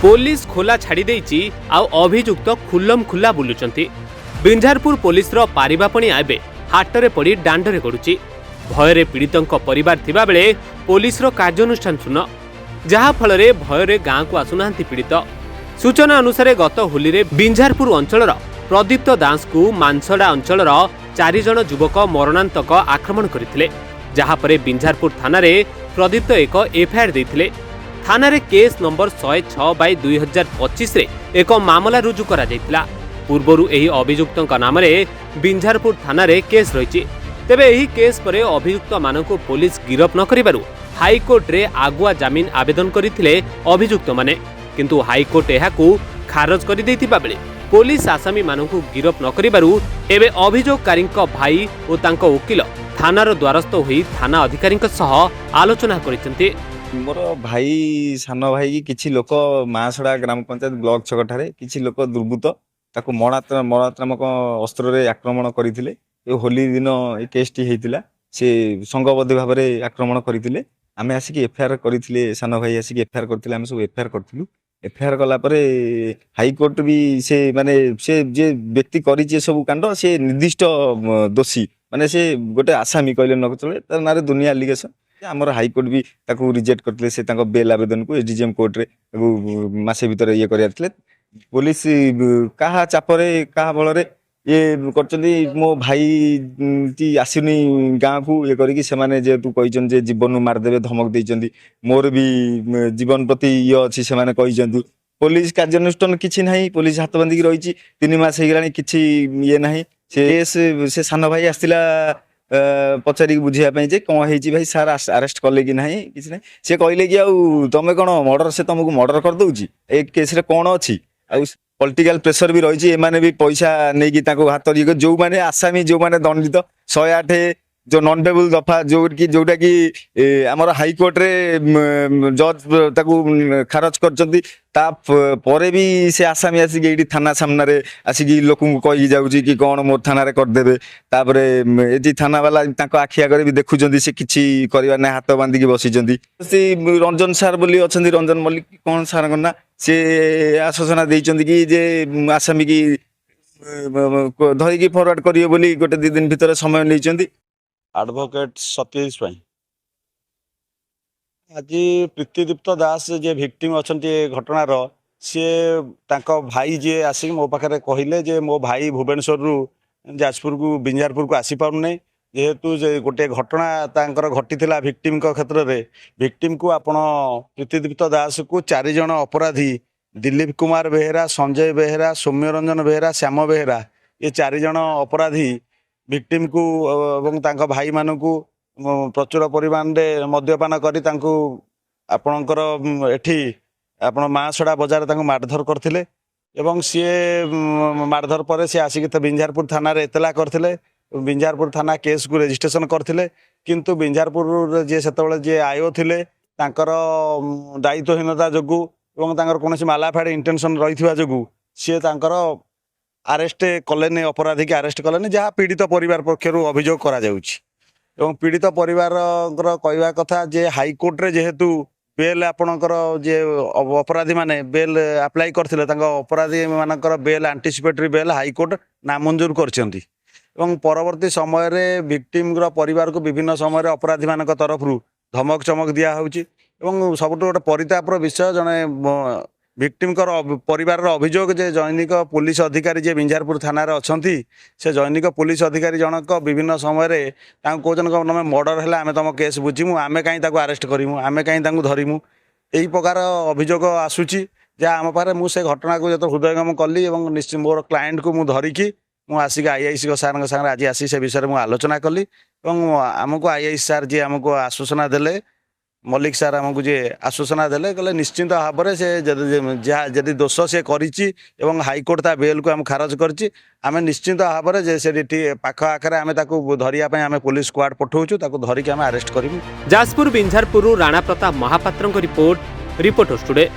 Police खोला छाड़ी देइची आ अभियुक्त खुल्लम खुल्ला बुलुचंती। बिंझारपुर पुलिस रो पारिबापणी आबे हाटरे पड़ी डांडरे गडुची। भयरे पीड़ितंक परिवार थिबा बेले पुलिस रो कार्यानुष्ठान सुन, जहा फलरे भयरे गाँ को आसुनांती पीड़ित। सूचना अनुसार गत होली रे बिंझारपुर अंचलर प्रदीप्त दास को मानसडा अंचलर 4 जण युवक मरणांतक आक्रमण करथिले, जहा परे बिंझारपुर थाना रे प्रदीप्त एक एफआईआर देथिले। थाना रे केस नंबर 106/2025 रे एक मामला रुजु करा जायतिला। पूर्वरु एही अभियुक्तक नाम रे बिंझारपुर थाना रे केस रहिछि। तेबे एही केस परे अभियुक्त मानकु पुलिस गिरफ न करिबारु हाईकोर्ट रे आगुआ जामिन आवेदन करिथिले अभियुक्त माने, किंतु हाईकोर्ट एहाकु खारज करि दैथिबा बेले पुलिस आसामी मानकु गिरफ न करिबारु एबे अभियोगकारीक भाई ओ तांको वकील थानार द्वारस्थ होई थाना अधिकारीक सह आलोचना करिसेंती। मोर भाई सान भाई की किछि लोक मासड़ा ग्राम पंचायत ब्लॉक छकठारे किछि लोक दुर्बृत्त ताको मरात्मक अस्त्र रे आक्रमण करथिले। ए होली दिन ए केसटी हेतिला, से संगबद्ध भाव में आक्रमण करथिले। आमे आसिक एफआईआर करथिले, सान भाई आसिक एफआईआर करथिले, आमे सब एफआईआर करथिलु। एफआईआर कला परे हाईकोर्ट भी से माने से जे व्यक्ति करिचे सब कांड से निर्दिष्ट दोषी माने से गोटे आसामी कहले न चले, तार नारे दुनिया एलिगेशन। आमर हाईकोर्ट भी ताकू रिजेक्ट करथिले, से ताको बेल आवेदन को एसडीएम कोर्ट रे ताकू मासे भीतर ये करियाथिले। पुलिस काहा चापरे काहा बलरे ये करचंदी। मो भाई ती आसिनी गाँ को ये करिकी सेमाने जे तू कहिचन जे जीवन मार देबे धमक देइचंदी। मोर भी जीवन प्रति ये अछि सेमाने कहिचंदी। पुलिस कार्यानुष्ठान किछि नाही, पुलिस हाथ बांधी रहिछि 3 मास हे गेलानी, किछि ये नाही। से सान भाई आस्तिला पचारि बुझिया पई जे कोन हेछि भाई सार अरेस्ट करले कि नाही, किछि नाही। से कहले कि आउ तमे कोन मर्डर, से तुमको मर्डर कर दउछि ए केस रे कोन अछि। आउ पॉलिटिकल प्रेशर भी रही, एमाने भी पैसा नहीं हाथ जो माने आसामी जो माने दंडित 108 जो नॉन बेबल दफा जोटा कि आमर हाईकोर्ट रे जज ताकू खारज करचंती। ता परे भी से आसामी आसिक एठी थाना सामना रे आसिक लोक कहि जाउची कि कोन मोर थाना रे कर देबे। तापरे एठी थाना वाला ताको आखि आगरे भी देखुचंती, से किछि करबा नै हाथ बांधी के बसिचंती। से रंजन सार बोली अछंती, रंजन मल्लिक कोन सार करना से आश्वासना देइचंती कि जे आसामी की धरिकी फॉरवर्ड करियो बोली गोटे 2 दिन भीतर समय लेइचंती। एडवोकेट सतीश भाई आज प्रीतिदीप्त दास जे भिक्टिम अच्छे घटनार सी भाई जी आसिक मो पाखे कहले जे मो भाई भुवनेश्वर रु जाजपुर को बिंझारपुर को आसी पारने, जेहेतु गोटे घटना तांकर घटी भिक्टिम क्षेत्र में भिक्टिम को आपण प्रीतिदीप्त दास को 4 जण अपराधी दिलीप कुमार बेहेरा, संजय बेहेरा, सौम्य रंजन बेहेरा, श्याम बेहेरा, ये 4 जण अपराधी भिक्टिम को एवं तांका भाई मानू प्रचुर परिमाण रे मद्यपान करी तांकु आपणकर एठी आपण मासड़ा बजार तांकु मारधर करथिले। एवं सी मारधर पर सी आसिक बिंझारपुर थाना रे एतला करथिले। बिंझारपुर थाना केस को रजिस्ट्रेशन करथिले, किंतु बिंझारपुर जे सेतबेले जे आयो थिले तांकर दायित्वहीनता जोगु एवं तांकर कोनोसी मालाफाड़ इंटेंशन रहिथिबा जोगु सी तांकर अरेस्ट कलेनी, अपराधी के अरेस्ट कलेनी, जहाँ पीड़ित परिवार पक्षर अभियोग करा जाउछि। एवं पीड़ित परिवार कहवा कथा जे हाईकोर्ट रे जेहेतु बेल आपणकर जे अपराधी माने बेल अप्लाई करथिले, तांका अपराधी मानकर बेल एंटीसिपेटरी बेल हाईकोर्ट नामंजूर करछंती। एवं परवर्ती समय रे विक्टिम परिवार को विभिन्न समय रे अपराधी मानक तरफ धमक चमक दिया होउछि। एवं सबुठु गोटे परितापर विषय जने विक्टिम परिवार अभियोग जे जैनिक पुलिस अधिकारी जे बिंझारपुर थाना रे अछंती, से जैनिक पुलिस अधिकारी जनक विभिन्न समय रे तांको कहजन नमे मर्डर हैला आमे तम केस बुझिमु, आमे काई ताको अरेस्ट करिमु, आमे काई तांको धरिमु, एही प्रकार अभियोग आसुची। जे आम पारे मु से घटना को जतो हृदयंगम कली एवं निश्चित मोर क्लाएंट को मु धरिकी मु आसिक आईआईसी को सार संगे आज आसी से विषय मु आलोचना कली। एवं आमको आईआईसी सार जे आमको आश्वासना देले, मल्लिक सार आमको जे आश्वासना देले, कहले निश्चिंत भाव में से जदि दोष से करिछि एवं हाईकोर्ट ता बेल को आम खारज करछि, आमे निश्चिंत भाव में जे से पाख आखरे आमे ताको धरिया पय आमे पुलिस स्क्वाड पठौछु, ताको धरिके आमे अरेस्ट करिमु। जाजपुर बिंझारपुर राणा प्रताप महापात्रଙ୍କ रिपोर्ट, रिपोर्टर्स टुडे।